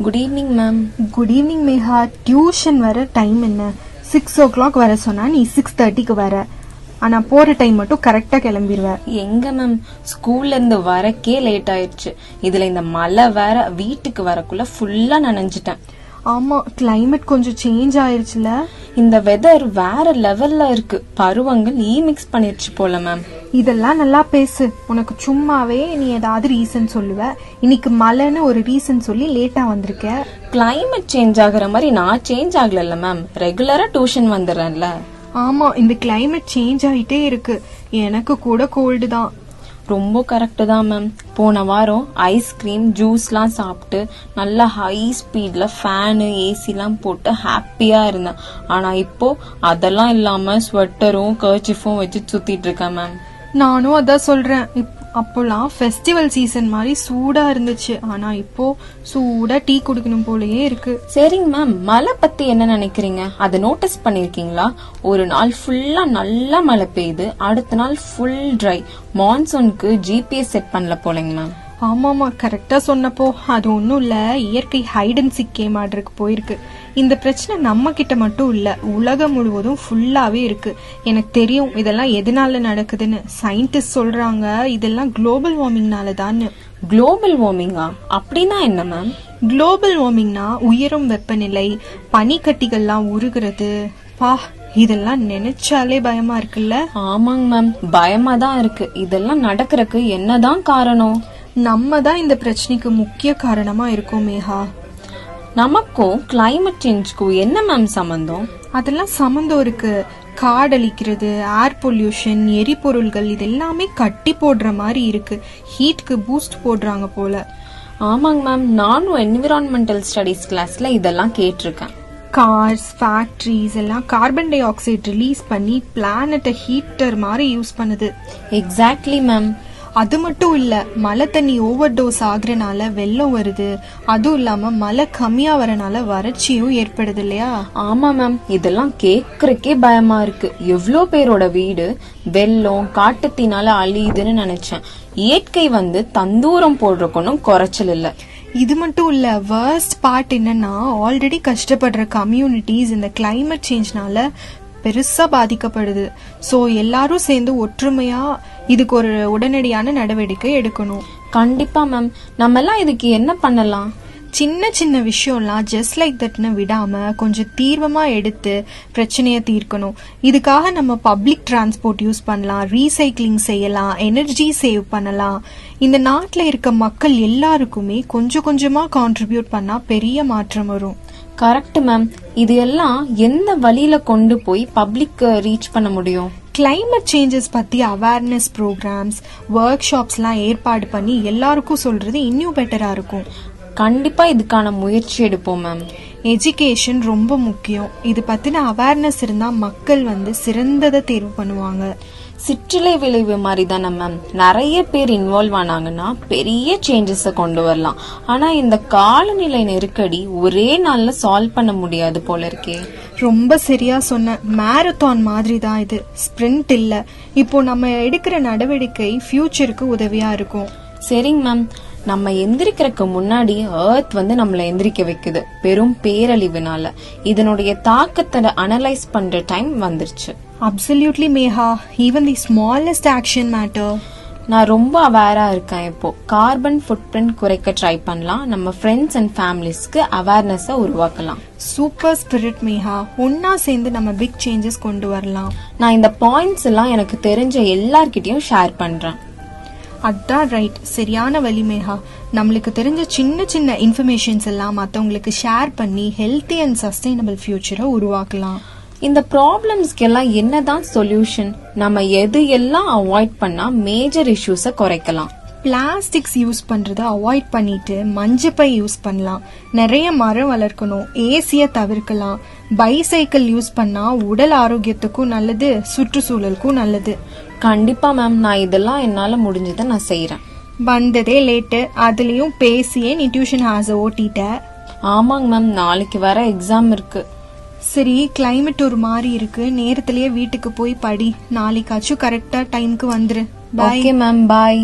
Good evening ma'am. Good evening Megha. Tuition வர time என்ன? 6 o'clock வர சொன்னா நீ 6:30க்கு வர. ஆனா போற டைம் மட்டும் கரெக்டா கிளம்பிடுவ. எங்க மேம், ஸ்கூல்ல இருந்து வரக்கே லேட் ஆயிடுச்சு. இதுல இந்த மழை வேற, வீட்டுக்கு வரக்குள்ள ஃபுல்லா நனைஞ்சிட்டேன். ஆமா, கிளைமேட் கொஞ்சம் சேஞ்ச் ஆயிருச்சுல. இந்த வெதர் வேற லெவல்ல இருக்கு. பருவங்கள் மிக்ஸ் பண்ணிருச்சு போல மேம். இதெல்லாம் நல்லா பேசு. உனக்கு சும்மாவே நீ ஏதாவது ரீசன் சொல்லுவ. இன்னைக்கு மழைன்னு ஒரு ரீசன் சொல்லி லேட்டா வந்திருக்க. கிளைமேட் சேஞ்ச் ஆகுற மாதிரி நான் சேஞ்ச் ஆகல மேம். ரெகுலரா டியூஷன் வந்துடுறேன்ல. ஆமா, இந்த கிளைமேட் சேஞ்ச் ஆயிட்டே இருக்கு. எனக்கு கூட கோல்டு தான். ரொம்ப கரெக்ட் தான் மேம். போன வாரம் ஐஸ்கிரீம் ஜூஸ்லாம் சாப்பிட்டு நல்லா ஹை ஸ்பீட்ல ஃபேனு ஏசிலாம் போட்டு ஹாப்பியா இருந்தேன். ஆனா இப்போ அதெல்லாம் இல்லாம ஸ்வெட்டரும் கர்ச்சிஃபும் வச்சு சுத்திட்டு இருக்கேன் மேம். நானும் அதான் சொல்றேன். அப்போலாம் ஃபெஸ்டிவல் சீசன் மாதிரி சூடா இருந்துச்சு. ஆனா இப்போ சூடா டீ குடிக்கணும் போலயே இருக்கு. சரிங்க மேம், மழை பத்தி என்ன நினைக்கிறீங்க? அதை நோட்டீஸ் பண்ணிருக்கீங்களா? ஒரு நாள் ஃபுல்லா நல்லா மழை பெய்யுது, அடுத்த நாள் ஃபுல் ட்ரை. மான்சூனுக்கு ஜிபிஎஸ் செட் பண்ணல போலங்க மேம். ஆமாமா, கரெக்டா சொன்னப்போ. அது ஒன்னும் இல்ல, இயற்கை ஹைட் அண்ட் சீக் கேம் ஆர்டருக்கு போயிருக்கு. இந்த பிரச்சனை நம்ம கிட்ட மட்டும் இல்ல, உலகம் முழுவதும் ஃபுல்லாவே இருக்கு. எனக்கு தெரியும் இதெல்லாம் எதனால நடக்குதுன்னு. சயின்டிஸ்ட் சொல்றாங்க இதெல்லாம் குளோபல் வார்மிங்னால தான். குளோபல் வார்மிங்கா? அப்படின்னா என்ன மேம்? குளோபல் வார்மிங்னா உயரும் வெப்பநிலை, பனிக்கட்டிகள்லாம் உருகிறது. இதெல்லாம் நினைச்சாலே பயமா இருக்குல்ல? ஆமாங்க மேம், பயமா தான் இருக்கு. இதெல்லாம் நடக்கிறதுக்கு என்னதான் காரணம்? நம்ம தான் இந்த பிரச்சனைக்கு முக்கிய காரணமா இருக்கோம் மேகா. நமக்கும் கிளைமேட் சேஞ்சுக்கும் என்ன மேம் சம்பந்தம்? அதெல்லாம் சம்பந்தம் இருக்கு. காடழிக்கிறது, ஏர் பொல்யூஷன், எரிபொருள்கள், இது எல்லாமே கட்டி போடுற மாதிரி இருக்கு. ஹீட்க்கு பூஸ்ட் போடுறாங்க போல. ஆமாங்க மேம், நானும் என்விரான்மெண்டல் ஸ்டடீஸ் கிளாஸ்ல இதெல்லாம் கேட்டிருக்கேன். கார்ஸ், ஃபேக்டரிஸ் எல்லாம் கார்பன் டை ஆக்சைடு ரிலீஸ் பண்ணி பிளானட்டை ஹீட்டர் மாதிரி யூஸ் பண்ணுது. Exactly ma'am. அது மட்டும் இல்ல, மழை தண்ணி ஓவர் டோஸ் ஆகுறனால வெள்ளம் வருது. அதுவும் இல்லாம மழை கம்மியா வரனால வறட்சியும் ஏற்படுது இல்லையா? ஆமா மேம், இதெல்லாம் கேக்குறக்கே பயமா இருக்கு. எவ்வளோ பேரோட வீடு வெள்ளம் காட்டுத்தீனால அழியுதுன்னு நினைச்சேன். இயற்கை தந்தூரம் போடுறக்கொன்னும் குறைச்சல் இல்ல. இது மட்டும் இல்ல, வர்ஸ்ட் பார்ட் என்னன்னா, ஆல்ரெடி கஷ்டப்படுற கம்யூனிட்டிஸ் இந்த கிளைமேட் சேஞ்ச்னால பெருசா பாதிக்கப்படுது. சோ எல்லாரும் சேர்ந்து ஒற்றுமையா இதுக்கு ஒரு உடனடியான நடவடிக்கை எடுக்கணும். கண்டிப்பா மேம். நம்ம எல்லாம் இதுக்கு என்ன பண்ணலாம்? சின்ன சின்ன விஷயம்லாம் ஜஸ்ட் லைக் தட்னு விடாம கொஞ்சம் தீர்வமா எடுத்து பிரச்சனைய தீர்க்கணும். இதுக்காக நம்ம பப்ளிக் டிரான்ஸ்போர்ட் யூஸ் பண்ணலாம், ரீசைக்ளிங் செய்யலாம், எனர்ஜி சேவ் பண்ணலாம். இந்த நாட்டுல இருக்க மக்கள் எல்லாருக்குமே கொஞ்சம் கொஞ்சமா கான்ட்ரிபியூட் பண்ணா பெரிய மாற்றம் வரும். Correct ma'am. இது எல்லாம் எந்த வழியில கொண்டு போய் பப்ளிக் ரீச் பண்ண முடியும்? கிளைமேட் சேஞ்சஸ் பத்தி அவேர்னஸ் ப்ரோக்ராம்ஸ், ஒர்க் ஷாப்ஸ்லாம் ஏற்பாடு பண்ணி எல்லாருக்கும் சொல்றது இன்னும் பெட்டரா இருக்கும். கண்டிப்பா இதுக்கான முயற்சி எடுப்போம் மேம். எஜுகேஷன் ரொம்ப முக்கியம். இது பத்தின அவேர்னஸ் இருந்தா மக்கள் சிறந்ததை தேர்வு பண்ணுவாங்க. சிற்றலை விளைவு மாதிரி தானே மேம். நிறைய பேர் இன்வால்வ் ஆனாங்கன்னா பெரிய சேஞ்சஸ கொண்டு வரலாம். ஆனா இந்த காலநிலை நெருக்கடி ஒரே நாள்ல சால்வ் பண்ண முடியாது போல இருக்கே. ரொம்ப சரியா சொன்ன. மேரத்தான் மாதிரி தான் இது, ஸ்பிரிண்ட் இல்ல. இப்போ நம்ம எடுக்கிற நடவடிக்கை ஃபியூச்சருக்கு உதவியா இருக்கும். சரிங்க மேம். நம்ம எந்திரிக்கிறதுக்கு முன்னாடி எர்த் நம்மள எந்திரிக்க வைக்குது பெரும் பேரழிவுனால. இதனுடைய தாக்கத்தை அனலைஸ் பண்ற டைம் வந்துருச்சு. Absolutely Megha. Even the smallest action matter. நான் ரொம்ப அவேரா இருக்கேன். இப்போ கார்பன் ஃபுட் பிரிண்ட் குறைக்க ட்ரை பண்ணலாம். நம்ம ஃப்ரெண்ட்ஸ் அண்ட் ஃபேமிலிஸ்க்கு அவேர்னஸ் உருவாக்கலாம். Super spirit Megha. ஒன்னா சேர்ந்து நம்ம பிக் சேஞ்சஸ் கொண்டு வரலாம். நான் இந்த பாயிண்ட்ஸ் எல்லாம் எனக்கு தெரிஞ்ச எல்லார்கிட்டயும் ஷேர் பண்றேன். அதான் ரைட், சரியான வழி மேகா. நம்மளுக்கு தெரிஞ்ச சின்ன சின்ன இன்ஃபர்மேஷன்ஸ் எல்லாம் மற்றவங்களுக்கு ஷேர் பண்ணி ஹெல்த்தி அண்ட் சஸ்டைனபிள் ஃபியூச்சரை உருவாக்கலாம். இந்த ப்ராப்ளம்ஸ்க்கு எல்லாம் என்னதான் சொல்யூஷன்? நம்ம எது எல்லாம் அவாய்ட் பண்ணா மேஜர் இஷ்யூஸ குறைக்கலாம்? பிளாஸ்டிக்ஸ் யூஸ் பண்றதை அவாய்ட் பண்ணிட்டு மஞ்சப்பை யூஸ் பண்ணலாம். நிறைய மரம் வளர்க்கணும். ஏசிய தவிர்க்கலாம். பைசைக்கிள் யூஸ் பண்ணா உடல் ஆரோக்கியத்துக்கும் நல்லது, சுற்றுச்சூழலுக்கும் நல்லது. கண்டிப்பா மேம், நான் இதெல்லாம் என்னால முடிஞ்சதை நான் செய்யறேன். வந்ததே லேட்டு, அதுலயும் பேசியே நீ டியூஷன் ஹார்ஸ ஓட்டிட்ட. ஆமாங்க மேம், நாளைக்கு வர எக்ஸாம் இருக்கு. சரி, கிளைமேட் ஒரு மாதிரி இருக்கு, நேரத்திலேயே வீட்டுக்கு போய் படி. நாளைக்காச்சும் கரெக்டா டைம்க்கு வந்துரு. ஓகே மேம், பாய்.